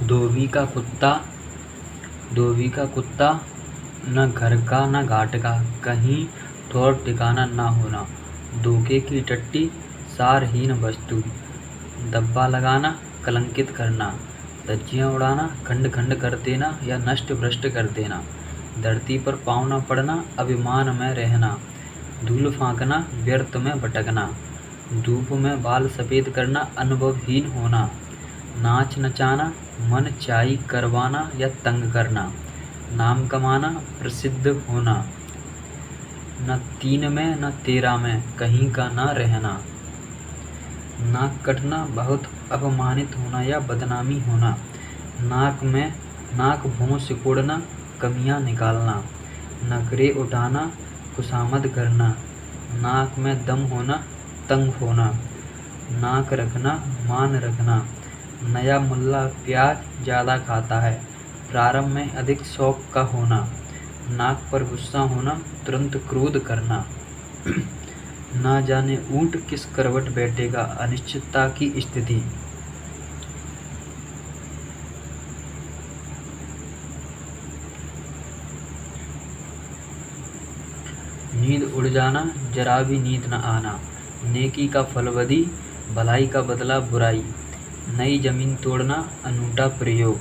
धोबी का कुत्ता न घर का न घाट का, कहीं ठौर ठिकाना न होना। धोखे की टट्टी सारहीन वस्तु, दब्बा लगाना, कलंकित करना, धज्जियाँ उड़ाना, खंड खंड कर देना या नष्ट भ्रष्ट कर देना। धरती पर पाँव न पड़ना, अभिमान में रहना, धूल फाँकना, व्यर्थ में भटकना। धूप में बाल सफ़ेद करना, अनुभवहीन होना। नाच नचाना, मन चाई करवाना या तंग करना। नाम कमाना, प्रसिद्ध होना। न 3 में न 13 में, कहीं का न रहना। नाक कटना, बहुत अपमानित होना या बदनामी होना। नाक भौं सिकोड़ना, कमियाँ निकालना। नखरे उठाना, खुशामद करना। नाक में दम होना, तंग होना। नाक रखना, मान रखना। नया मुल्ला प्याज ज़्यादा खाता है, प्रारंभ में अधिक शौक का होना। नाक पर गुस्सा होना, तुरंत क्रोध करना। ना जाने ऊँट किस करवट बैठेगा, अनिश्चितता की स्थिति। नींद उड़ जाना, जरा भी नींद न आना। नेकी का फल बदी, भलाई का बदला बुराई। नई जमीन तोड़ना, अनूठा प्रयोग।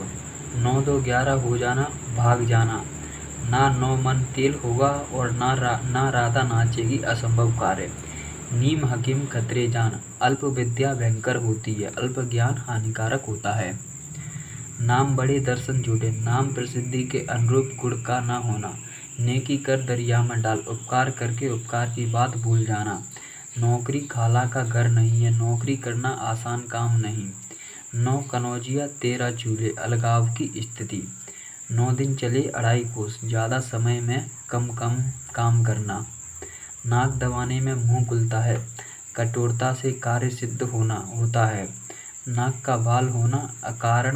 9 2 11 हो जाना, भाग जाना। ना 9 मन तेल होगा और ना राधा नाचेगी, असंभव कार्य। नीम हकीम खतरे जान, अल्प विद्या भयंकर होती है, अल्प ज्ञान हानिकारक होता है। नाम बड़े दर्शन झूठे, नाम प्रसिद्धि के अनुरूप गुण का न होना। नेकी कर दरिया में डाल, उपकार करके उपकार की बात भूल जाना। नौकरी खाला का घर नहीं है, नौकरी करना आसान काम नहीं। 9 कनौजिया 13 चूल्हे, अलगाव की स्थिति। 9 दिन चले 2.5 कोस, ज़्यादा समय में कम काम करना। नाक दबाने में मुँह खुलता है, कठोरता से कार्य सिद्ध होता है। नाक का बाल होना, अकारण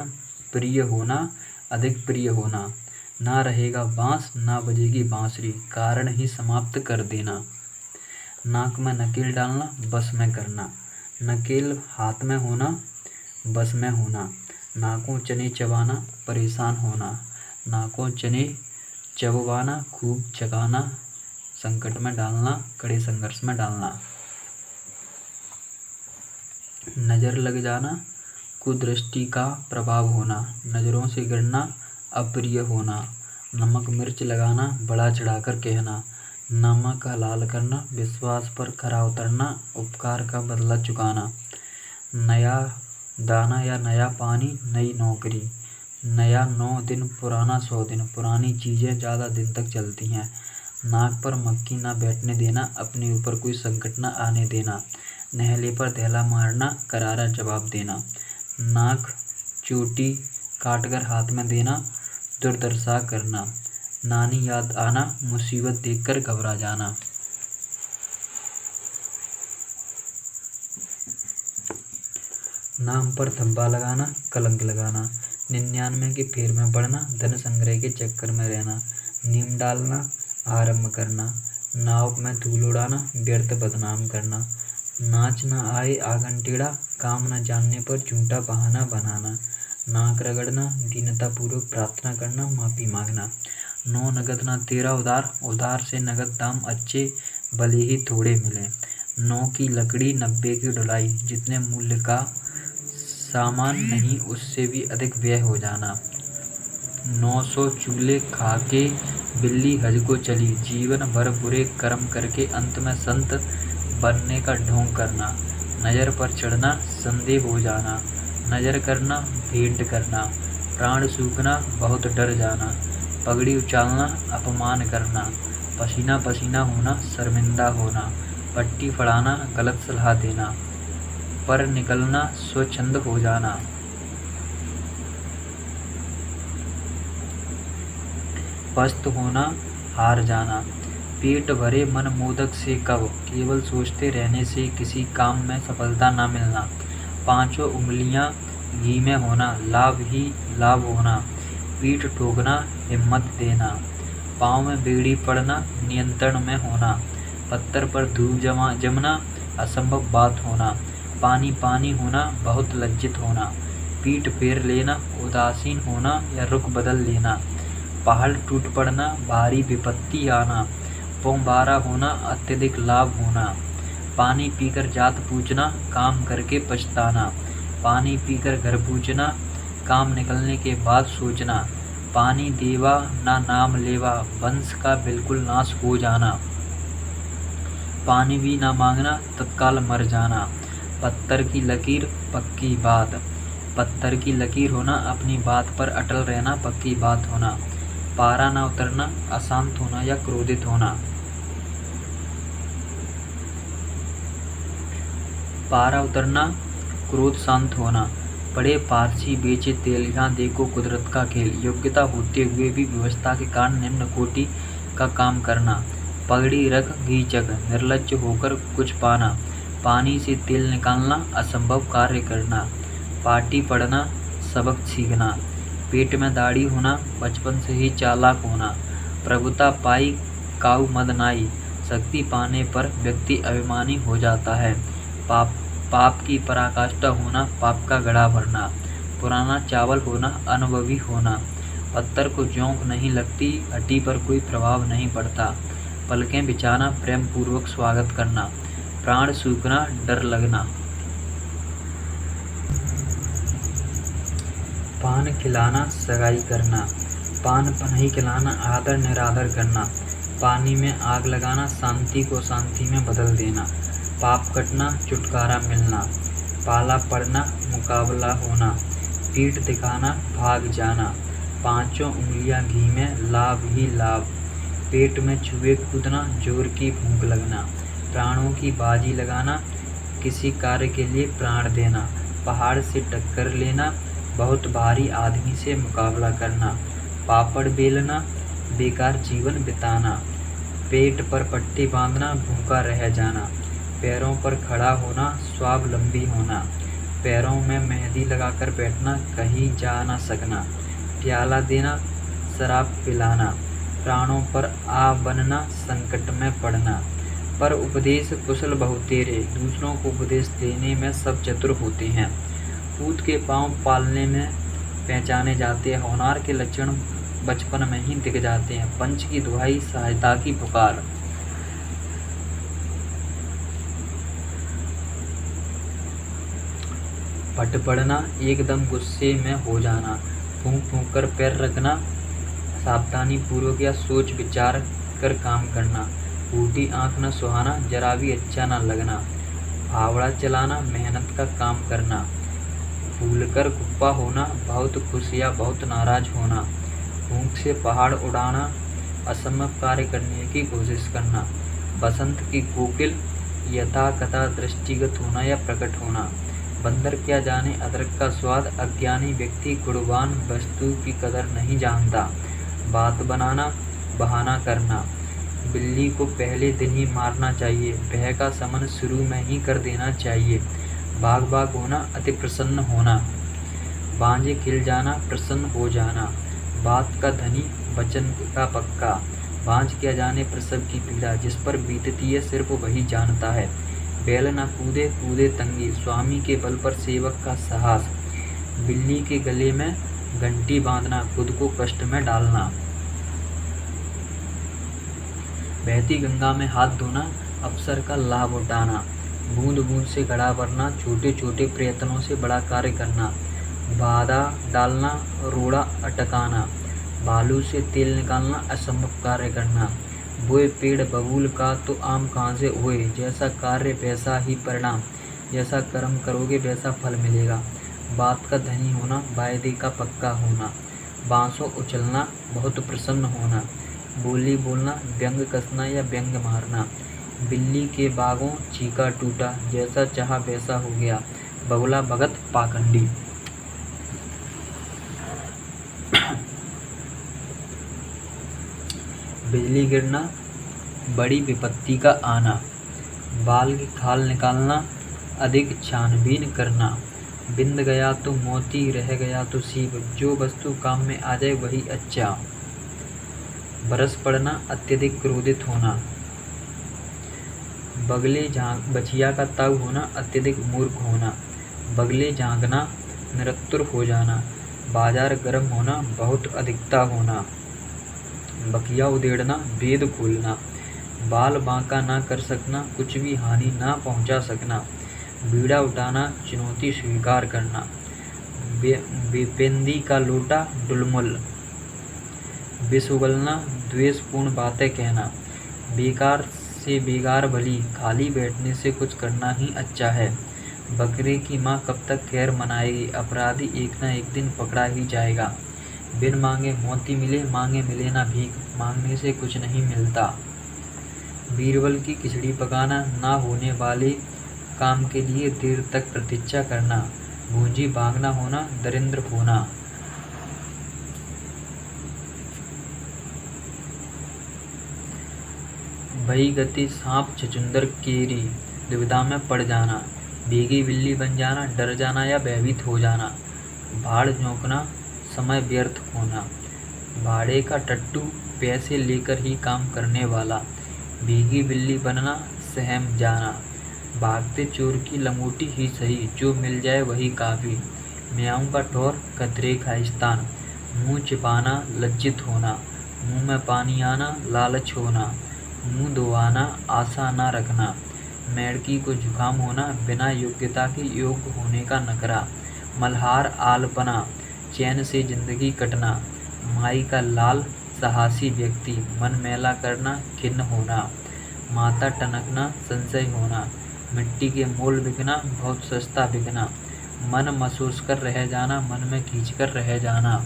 प्रिय होना, अधिक प्रिय होना। ना रहेगा बाँस, ना बजेगी बाँसुरी, कारण ही समाप्त कर देना। नाक में नकेल डालना, बस में करना। नकेल हाथ में होना, बस में होना। नाकों चने चबाना, परेशान होना। नाकों चने चबवाना, खूब जगाना, संकट में डालना, कड़े संघर्ष में डालना। नज़र लग जाना, कुदृष्टि का प्रभाव होना। नज़रों से गिरना, अप्रिय होना। नमक मिर्च लगाना, बढ़ा चढ़ाकर कहना। नमक हलाल करना, विश्वास पर खरा उतरना, उपकार का बदला चुकाना। नया दाना या नया पानी, नई नौकरी। नया 9 दिन, पुराना 100 दिन, पुरानी चीज़ें ज़्यादा दिन तक चलती हैं। नाक पर मक्खी न बैठने देना, अपने ऊपर कोई संकट न आने देना। नहले पर धैला मारना, करारा जवाब देना। नाक चोटी काटकर हाथ में देना, दुर्दशा करना। नानी याद आना, मुसीबत देखकर घबरा जाना। नाम पर धब्बा लगाना, कलंक लगाना। 99 के फेर में पड़ना, धन संग्रह के चक्कर में रहना। नीम डालना, आरंभ करना। नाव में धूल उड़ाना, व्यर्थ बदनाम करना। नाच न आए आंगन टेढ़ा, काम न जानने पर झूठा बहाना बनाना। नाक रगड़ना, दीनतापूर्वक प्रार्थना करना, माफ़ी मांगना। 9 नगद न 13 उधार, उधार से नगद दाम अच्छे भले ही थोड़े मिले। 9 की लकड़ी 90 की ढुलाई, जितने मूल्य का सामान नहीं उससे भी अधिक व्यय हो जाना। 900 चूल्हे खाके बिल्ली हज को चली, जीवन भर बुरे कर्म करके अंत में संत बनने का ढोंग करना। नज़र पर चढ़ना, संदेह हो जाना। नज़र करना, भेंट करना। प्राण सूखना, बहुत डर जाना। पगड़ी उछालना, अपमान करना। पसीना पसीना होना, शर्मिंदा होना। पट्टी फड़ाना, गलत सलाह देना। पर निकलना, स्वच्छंद हो जाना। पस्त होना, हार जाना। पेट भरे मन मोदक से कब, केवल सोचते रहने से किसी काम में सफलता न मिलना। 5 उंगलियां घी में होना, लाभ ही लाभ होना। पीठ ठोकना, हिम्मत देना। पाँव में बेड़ी पड़ना, नियंत्रण में होना। पत्थर पर धूप जमना, असंभव बात होना। पानी पानी होना, बहुत लज्जित होना। पीठ फेर लेना, उदासीन होना या रुख बदल लेना, पहाड़ टूट पड़ना, भारी विपत्ति आना, पोंबारा होना, अत्यधिक लाभ होना, पानी पीकर जात पूछना, काम करके पछताना, पानी पीकर घर पूछना, काम निकलने के बाद सोचना, पानी देवा ना नाम लेवा, वंश का बिल्कुल नाश हो जाना, पानी भी ना मांगना, तत्काल मर जाना, पत्थर की लकीर पक्की बात, पत्थर की लकीर होना, अपनी बात पर अटल रहना, पक्की बात होना, पारा ना उतरना, अशांत होना या क्रोधित होना, पारा उतरना, क्रोध शांत होना, पड़े पारसी बेचे तेल, यहाँ देखो कुदरत का खेल, योग्यता होते हुए भी व्यवस्था के कारण निम्न कोटि का काम करना, पगड़ी रख गीचक, निर्लज्ज होकर कुछ पाना, पानी से तेल निकालना, असंभव कार्य करना, पाटी पढ़ना, सबक सीखना, पेट में दाढ़ी होना, बचपन से ही चालाक होना, प्रभुता पाई काऊ मद नाई, शक्ति पाने पर व्यक्ति अभिमानी हो जाता है, पाप की पराकाष्ठा होना, पाप का गड्ढा भरना, पुराना चावल होना, अनुभवी होना, पत्थर को जोंक नहीं लगती, हड्डी पर कोई प्रभाव नहीं पड़ता, पलकें बिछाना, प्रेम पूर्वक स्वागत करना, प्राण सूखना, डर लगना, पान खिलाना, सगाई करना, पान पनही खिलाना, आदर निरादर करना, पानी में आग लगाना, शांति को शांति में बदल देना, पाप कटना, छुटकारा मिलना, पाला पड़ना, मुकाबला होना, पीठ दिखाना, भाग जाना, पांचों उंगलियां घी में, लाभ ही लाभ, पेट में चूहे कूदना, जोर की भूख लगना, प्राणों की बाजी लगाना, किसी कार्य के लिए प्राण देना, पहाड़ से टक्कर लेना, बहुत भारी आदमी से मुकाबला करना, पापड़ बेलना, बेकार जीवन बिताना, पेट पर पट्टी बांधना, भूखा रह जाना, पैरों पर खड़ा होना, स्वावलंबी होना, पैरों में मेहंदी लगाकर बैठना, कहीं जा न सकना, प्याला देना, शराब पिलाना, प्राणों पर आ बनना, संकट में पड़ना, पर उपदेश कुशल बहुतेरे, दूसरों को उपदेश देने में सब चतुर होते हैं, पूत के पांव पालने में पहचाने जाते हैं, होनहार के लक्षण बचपन में ही दिख जाते हैं, पंच की दुहाई, सहायता की पुकार, फट पड़ना, एकदम गुस्से में हो जाना, फूंक फूंक कर पैर रखना, सावधानी पूर्वक या सोच विचार कर काम करना, फूटी आंख न सुहाना, जरा भी अच्छा न लगना, फावड़ा चलाना, मेहनत का काम करना, फूलकर गुप्पा होना, बहुत खुश या बहुत नाराज होना, फूंक से पहाड़ उड़ाना, असंभव कार्य करने की कोशिश करना, बसंत की कोकिल, यथा कथा दृष्टिगत होना या प्रकट होना, बंदर क्या जाने अदरक का स्वाद, अज्ञानी व्यक्ति गुणवान वस्तु की कदर नहीं जानता, बात बनाना, बहाना करना, बिल्ली को पहले दिन ही मारना चाहिए, भय का समन शुरू में ही कर देना चाहिए, बाग बाग होना, अति प्रसन्न होना, बांझे खिल जाना, प्रसन्न हो जाना, बात का धनी, वचन का पक्का, बांझ किया जाने प्रसव की पीड़ा, जिस पर बीतती है सिर्फ वही जानता है, बैल न कूदे कूदे तंगी, स्वामी के बल पर सेवक का साहस, बिल्ली के गले में घंटी बांधना, खुद को कष्ट में डालना, बहती गंगा में हाथ धोना, अवसर का लाभ उठाना, बूंद बूंद से घड़ा भरना, छोटे छोटे प्रयत्नों से बड़ा कार्य करना, बाधा डालना, रोड़ा अटकाना, बालू से तेल निकालना, असंभव कार्य करना, बोए पेड़ बबूल का तो आम कहाँ से हुए, जैसा कार्य वैसा ही परिणाम, जैसा कर्म करोगे वैसा फल मिलेगा, बात का धनी होना, वायदे का पक्का होना, बांसों उछलना, बहुत प्रसन्न होना, बोली बोलना, व्यंग कसना या व्यंग मारना, बिल्ली के बागों चीका टूटा, जैसा चाहा वैसा हो गया, बगुला भगत पाखंडी, बिजली गिरना, बड़ी विपत्ति का आना, बाल की खाल निकालना, अधिक छानबीन करना, बिंद गया तो मोती, रह गया तो सीप, जो वस्तु काम में आ जाए वही अच्छा, बरस पड़ना, अत्यधिक क्रोधित होना, बगले बछिया का ताऊ होना, अत्यधिक मूर्ख होना, बगले झांकना, निरंतर हो जाना, बाजार गर्म होना, बहुत अधिकता होना, बकिया उधेड़ना, वेद खोलना, बाल बांका ना कर सकना, कुछ भी हानि ना पहुंचा सकना, बीड़ा उठाना, चुनौती स्वीकार करना, बेपेंदी का लोटा डुलमुल, विष उगलना, द्वेषपूर्ण बातें कहना, बेकार से बेकार भली, खाली बैठने से कुछ करना ही अच्छा है, बकरे की माँ कब तक खैर मनाएगी, अपराधी एक ना एक दिन पकड़ा ही जाएगा, बिन मांगे मोती मिले, मांगे मिले ना भीख, मांगने से कुछ नहीं मिलता, बीरबल की खिचड़ी पकाना, ना होने वाले काम के लिए देर तक प्रतीक्षा करना, भूंजी भागना होना, दरिद्र होना। भई गति सांप छछूंदर केरी, दुविधा में पड़ जाना, भीगी बिल्ली बन जाना, डर जाना या भयभीत हो जाना, भाड़ झोंकना, समय व्यर्थ होना, भाड़े का टट्टू, पैसे लेकर ही काम करने वाला, भीगी बिल्ली बनना, सहम जाना, भागते चोर की लंगोटी ही सही, जो मिल जाए वही काफ़ी, म्याऊं का ठौर, खतरे का स्थान, मुंह छिपाना, लज्जित होना, मुंह में पानी आना, लालच होना, मुंह धोआना, आशा न रखना, मेढ़की को जुकाम होना, बिना योग्यता के योग्य होने का नखरा, मल्हार आलपना, चैन से जिंदगी कटना, माई का लाल साहसी व्यक्ति, मन मैला करना, खिन्न होना, माता टनकना, संशय होना, मिट्टी के मोल बिकना, बहुत सस्ता बिकना, मन महसूस कर रह जाना, मन में खींच कर रह जाना,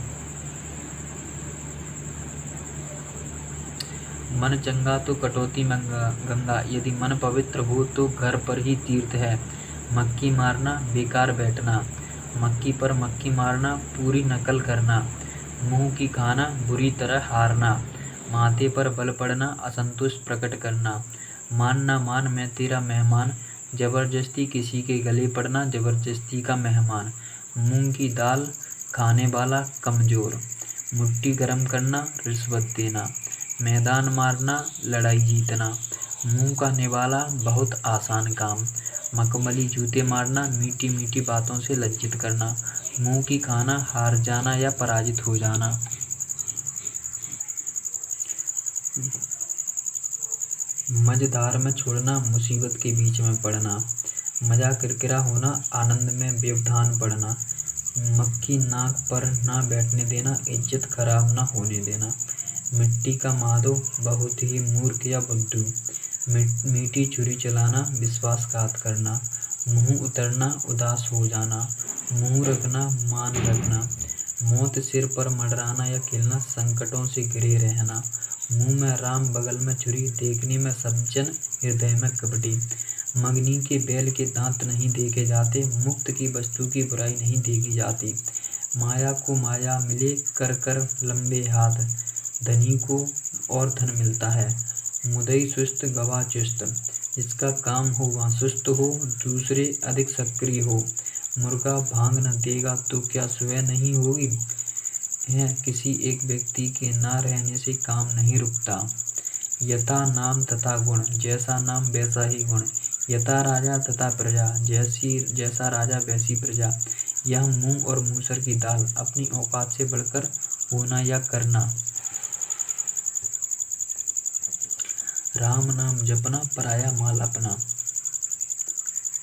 मन चंगा तो कटौती में गंगा, यदि मन पवित्र हो तो घर पर ही तीर्थ है, मक्खी मारना, बेकार बैठना, मक्खी पर मक्खी मारना, पूरी नकल करना, मुंह की खाना, बुरी तरह हारना, माथे पर बल पड़ना, असंतुष्ट प्रकट करना, मान ना मान मैं तेरा मेहमान, जबरदस्ती किसी के गले पड़ना, जबरदस्ती का मेहमान, मूंग की दाल खाने वाला कमजोर, मुट्ठी गरम करना, रिश्वत देना, मैदान मारना, लड़ाई जीतना, मुंह का निवाला, बहुत आसान काम, मखमली जूते मारना, मीठी मीठी बातों से लज्जित करना, मुंह की खाना, हार जाना या पराजित हो जाना, मझधार में छोड़ना, मुसीबत के बीच में पड़ना, मजा किरकिरा होना, आनंद में व्यवधान पड़ना, मक्खी नाक पर ना बैठने देना, इज्जत खराब ना होने देना, मिट्टी का माधो, बहुत ही मूर्ख या बुद्धू, मीठी छुरी चलाना, विश्वासघात करना, मुंह उतरना, उदास हो जाना, मुंह रखना, मान रखना, मौत सिर पर मंडराना या खिलना, संकटों से घिरे रहना, मुंह में राम, बगल में छुरी, देखने में सज्जन, हृदय में कपटी, मगनी के बैल के दांत नहीं देखे जाते, मुक्त की वस्तु की बुराई नहीं देखी जाती, माया को माया मिले, कर कर लंबे हाथ, धनी को और धन मिलता है, मुदई सुस्त गवाह चुस्त, जिसका काम हो वहाँ सुस्त हो, दूसरे अधिक सक्रिय हो, मुर्गा भांग न देगा तो क्या सुबह नहीं होगी, है किसी एक व्यक्ति के ना रहने से काम नहीं रुकता, यथा नाम तथा गुण, जैसा नाम वैसा ही गुण, यथा राजा तथा प्रजा, जैसा राजा वैसी प्रजा, यह मूंग और मूसर की दाल, अपनी औकात से बढ़कर होना या करना, राम नाम जपना, पराया माल अपना,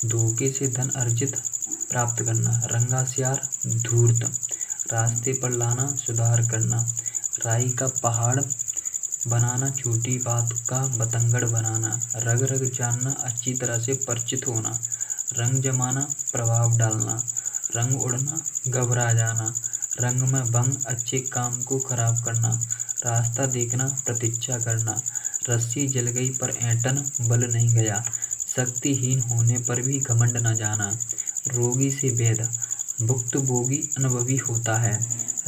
धोखे से धन अर्जित प्राप्त करना, रंगा सियार, धूर्त, रास्ते पर लाना, सुधार करना, राई का पहाड़ बनाना, छोटी बात का बतंगड़ बनाना, रग रग जानना, अच्छी तरह से परिचित होना, रंग जमाना, प्रभाव डालना, रंग उड़ना, घबरा जाना, रंग में भंग, अच्छे काम को खराब करना, रास्ता देखना, प्रतीक्षा करना, रस्सी जल गई पर ऐंठन, बल नहीं गया, शक्तिहीन होने पर भी घमंड न जाना, रोगी से वैद्य, भुक्तभोगी अनुभवी होता है,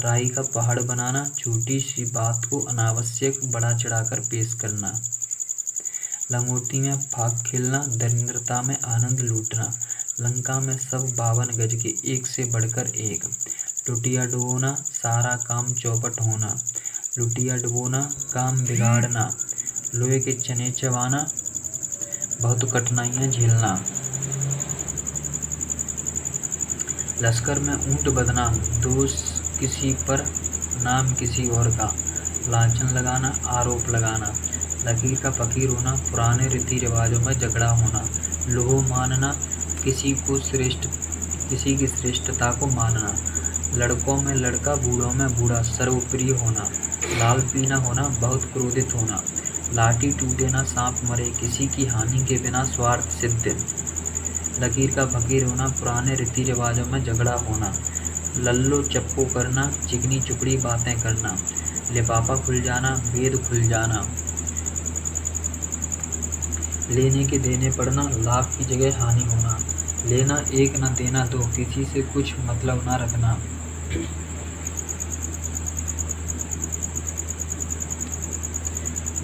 राई का पहाड़ बनाना, छोटी सी बात को अनावश्यक बढ़ा चढ़ाकर पेश करना, लंगोटी में फाक खेलना, दरिद्रता में आनंद लूटना, लंका में सब 52 गज के, एक से बढ़कर एक, लुटिया डुबोना, सारा काम चौपट होना, लुटिया डुबोना, काम बिगाड़ना, लोहे के चने चबाना, बहुत कठिनाइयाँ झेलना, लश्कर में ऊँट बदनाम, दोष किसी पर नाम किसी और का, लांछन लगाना आरोप लगाना, लकीर का फकीर होना, पुराने रीति रिवाजों में झगड़ा होना, लोह मानना, किसी की श्रेष्ठता को मानना, लड़कों में लड़का बूढ़ों में बूढ़ा, सर्वप्रिय होना, लाल पीना होना, बहुत क्रोधित होना, लाठी टूटे ना सांप मरे, किसी की हानि के बिना स्वार्थ सिद्ध, लकीर का फकीर होना, पुराने रीति रिवाजों में झगड़ा होना, लल्लो चप्पो करना, चिकनी चुपड़ी बातें करना, लिफाफा खुल जाना, भेद खुल जाना, लेने के देने पड़ना, लाभ की जगह हानि होना, लेना एक न देना दो, किसी से कुछ मतलब न रखना,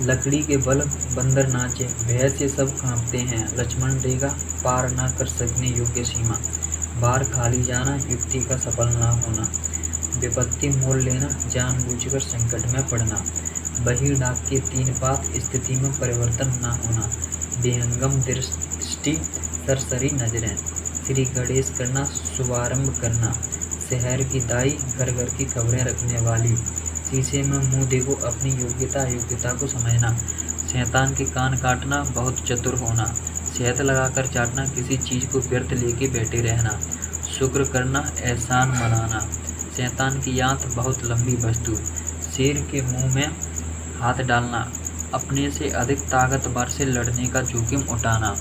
लकड़ी के बल बंदर नाचे, भय से सब कांपते हैं, लक्ष्मण डेगा पार न कर सकने योग्य सीमा, बार खाली जाना, युक्ति का सफल ना होना, विपत्ति मोल लेना, जानबूझकर संकट में पड़ना, बही डाक के 3 पात, स्थिति में परिवर्तन ना होना, बेहंगम दृष्टि, सरसरी नजरें, श्री गणेश करना, शुभारंभ करना, शहर की दाई, घर घर की खबरें रखने वाली, शीशे में मुंह देखो, अपनी योग्यता अयोग्यता को समझना, शैतान के कान काटना, बहुत चतुर होना, शहद लगाकर चाटना, किसी चीज को व्यर्थ लेके बैठे रहना, शुक्र करना, एहसान मनाना, शैतान की आंत, बहुत लंबी वस्तु, शेर के मुंह में हाथ डालना, अपने से अधिक ताकतवर से लड़ने का जोखिम उठाना,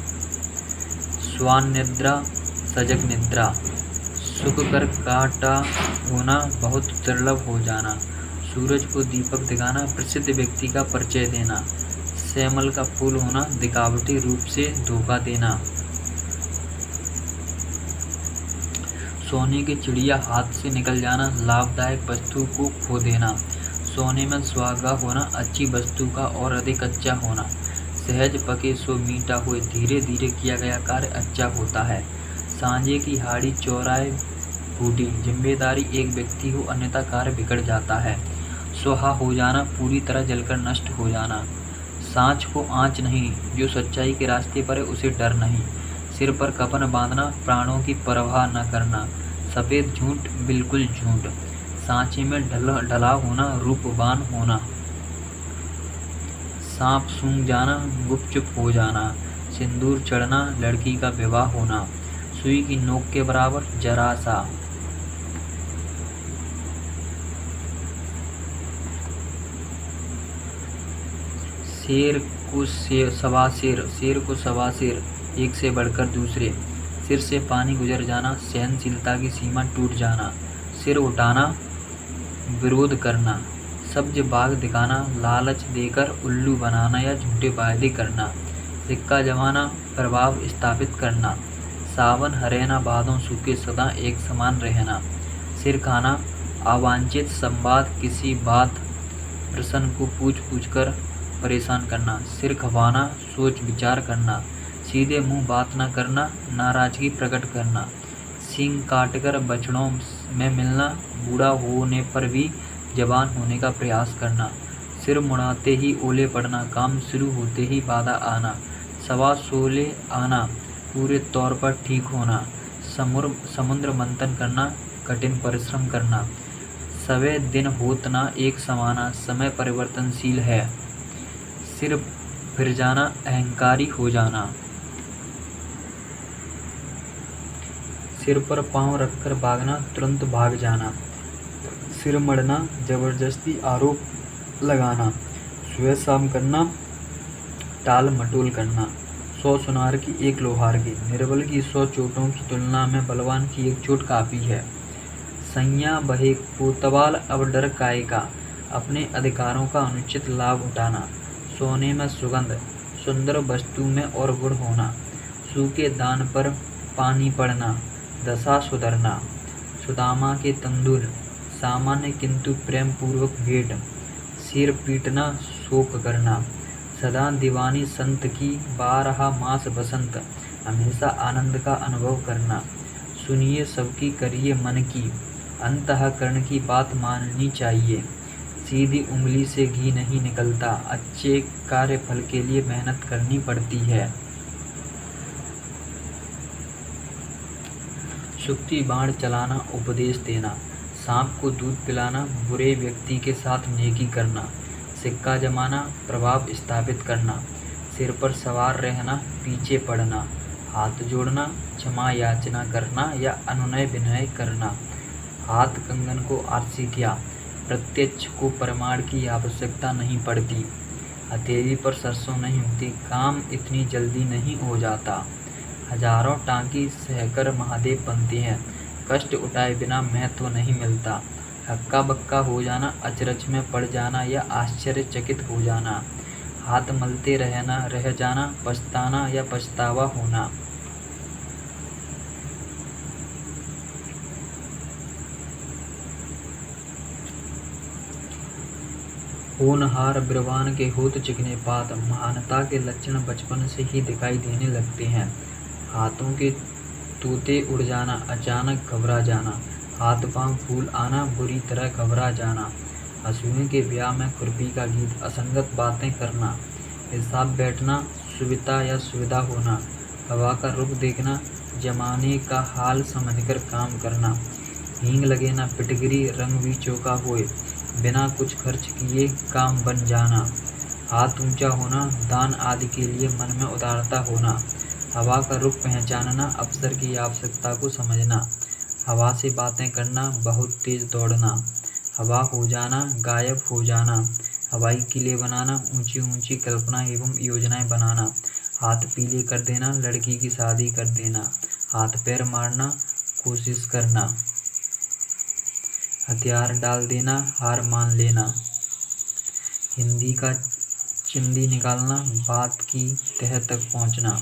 स्वान निद्रा, सजग निद्रा, सुख कर काटा होना, बहुत दुर्लभ हो जाना, सूरज को दीपक दिखाना, प्रसिद्ध व्यक्ति का परिचय देना, श्यामल का फूल होना, दिखावटी रूप से धोखा देना, सोने की चिड़िया हाथ से निकल जाना, लाभदायक वस्तु को खो देना, सोने में सुहागा होना, अच्छी वस्तु का और अधिक अच्छा होना, सहज पके सो मीठा हुए, धीरे धीरे किया गया कार्य अच्छा होता है, सांझे की हाड़ी चौराहे फूटी, जिम्मेदारी एक व्यक्ति हो अन्यथा कार्य बिगड़ जाता है, सुहा हो जाना, पूरी तरह जलकर नष्ट हो जाना, सांच को आँच नहीं, जो सच्चाई के रास्ते पर है उसे डर नहीं, सिर पर कफन बांधना, प्राणों की परवाह न करना, सफ़ेद झूठ बिल्कुल झूठ, सांचे में ढला होना, रूपवान होना, सांप सूंघ जाना, गुपचुप हो जाना, सिंदूर चढ़ना, लड़की का विवाह होना, सुई की नोक के बराबर, जरा सा, शेर को सवा शेर, शेर को सवा शेर, एक से बढ़कर दूसरे, सिर से पानी गुजर जाना, सहनशीलता की सीमा टूट जाना, सिर उठाना, विरोध करना, सब्ज बाग दिखाना, लालच देकर उल्लू बनाना या झूठे वायदे करना, सिक्का जमाना, प्रभाव स्थापित करना, सावन हरेना बादों सूखे सदा एक समान रहना, सिर खाना, अवांछित संवाद, किसी बात प्रश्न को पूछ कर परेशान करना, सिर खपाना, सोच विचार करना, सीधे मुंह बात न करना, नाराजगी प्रकट करना, सींग काटकर बछड़ों में मिलना, बूढ़ा होने पर भी जवान होने का प्रयास करना, सिर मुड़ाते ही ओले पड़ना, काम शुरू होते ही बाधा आना, सवा सोले आना, पूरे तौर पर ठीक होना, समुद्र मंथन करना, कठिन परिश्रम करना, सवे दिन होत ना एक समाना, समय परिवर्तनशील है, सिर फिर जाना, अहंकारी हो जाना, सिर पर पांव रखकर भागना, तुरंत भाग जाना, सिर मड़ना, जबरदस्ती आरोप लगाना, सुबह शाम करना, टाल मटोल करना, 100 सुनार की एक लोहार की, निर्बल की 100 चोटों की तुलना में बलवान की एक चोट काफ़ी है, सैया बहे कोतवाल अब डर काय का, अपने अधिकारों का अनुचित लाभ उठाना, सोने में सुगंध, सुंदर वस्तु में और गुण होना, सूखे दान पर पानी पड़ना, दशा सुधरना, सुदामा के तंदुल, सामान्य किंतु प्रेम पूर्वक भेंट, सिर पीटना, शोक करना, सदा दीवानी संत की, 12 मास बसंत, हमेशा आनंद का अनुभव करना, सुनिए सबकी करिए मन की, अंतःकरण की बात माननी चाहिए, सीधी उंगली से घी नहीं निकलता, अच्छे कार्य फल के लिए मेहनत करनी पड़ती है, सुक्ति बाण चलाना, उपदेश देना, सांप को दूध पिलाना, बुरे व्यक्ति के साथ नेकी करना, सिक्का जमाना, प्रभाव स्थापित करना, सिर पर सवार रहना, पीछे पड़ना, हाथ जोड़ना, क्षमा याचना करना या अनुनय विनय करना, हाथ कंगन को आरसी किया, प्रत्यक्ष को प्रमाण की आवश्यकता नहीं पड़ती, हथेली पर सरसों नहीं उगती, काम इतनी जल्दी नहीं हो जाता, हजारों टांकी सहकर महादेव बनते हैं, कष्ट उठाए बिना महत्व नहीं मिलता, हक्का बक्का हो जाना, अचरज में पड़ जाना या आश्चर्यचकित हो जाना, हाथ मलते रह जाना, पछताना या पछतावा होना। होनहार बिरबान के होत चिकने पात, महानता के लक्षण बचपन से ही दिखाई देने लगते हैं। हाथों के तोते उड़ जाना, अचानक घबरा जाना, हाथ पांव फूल आना, बुरी तरह घबरा जाना, हंसुए के ब्याह में खुरपी का गीत, असंगत बातें करना, हिसाब बैठना, सुविधा या सुविधा होना, हवा का रुख देखना, जमाने का हाल समझकर काम करना, हींग लगे ना पिटगिरी, रंग भी चौका होए, बिना कुछ खर्च किए काम बन जाना, हाथ ऊंचा होना, दान आदि के लिए मन में उदारता होना, हवा का रुख पहचानना, अवसर की आवश्यकता को समझना, हवा से बातें करना, बहुत तेज दौड़ना, हवा हो जाना, गायब हो जाना, हवाई किले बनाना, ऊंची ऊंची कल्पना एवं योजनाएं बनाना, हाथ पीले कर देना, लड़की की शादी कर देना, हाथ पैर मारना, कोशिश करना, हथियार डाल देना, हार मान लेना, हिंदी का चिंदी निकालना, बात की तह तक पहुंचना,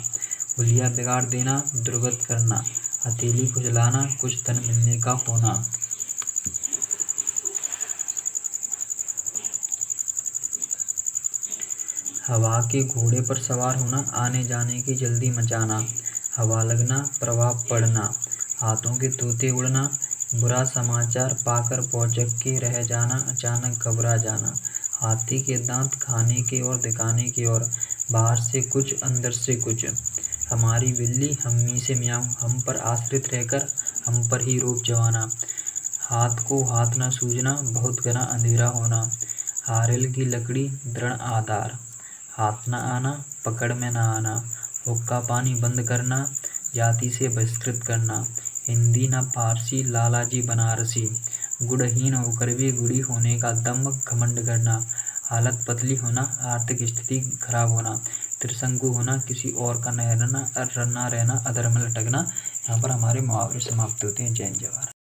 हुलिया बिगाड़ देना, दुर्गत करना, हथेली खुजलाना, कुछ धन मिलने का होना। हवा के घोड़े पर सवार होना, आने जाने की जल्दी मचाना, हवा लगना, प्रभाव पड़ना, हाथों के तोते उड़ना, बुरा समाचार पाकर पौचक के रह जाना, अचानक घबरा जाना, हाथी के दांत खाने के और दिखाने के और, बाहर से कुछ अंदर से कुछ, हमारी बिल्ली हम्मी से म्याऊं, हम पर आश्रित रहकर हम पर ही रूप जमाना, हाथ को हाथ न सूझना, बहुत घना अंधेरा होना, हारिल की लकड़ी दृढ़ आधार, हाथ न आना, पकड़ में न आना, हुक्का पानी बंद करना, जाति से बहिष्कृत करना, हिंदी न फारसी, लालाजी बनारसी, गुणहीन होकर भी गुड़ी होने का दम्भ घमंड करना, हालत पतली होना, आर्थिक स्थिति खराब होना, त्रिशंकु होना, किसी और का न रहना, अधर में लटकना। यहाँ पर हमारे मुहावरे समाप्त होते हैं। जय हिंद, जय भारत।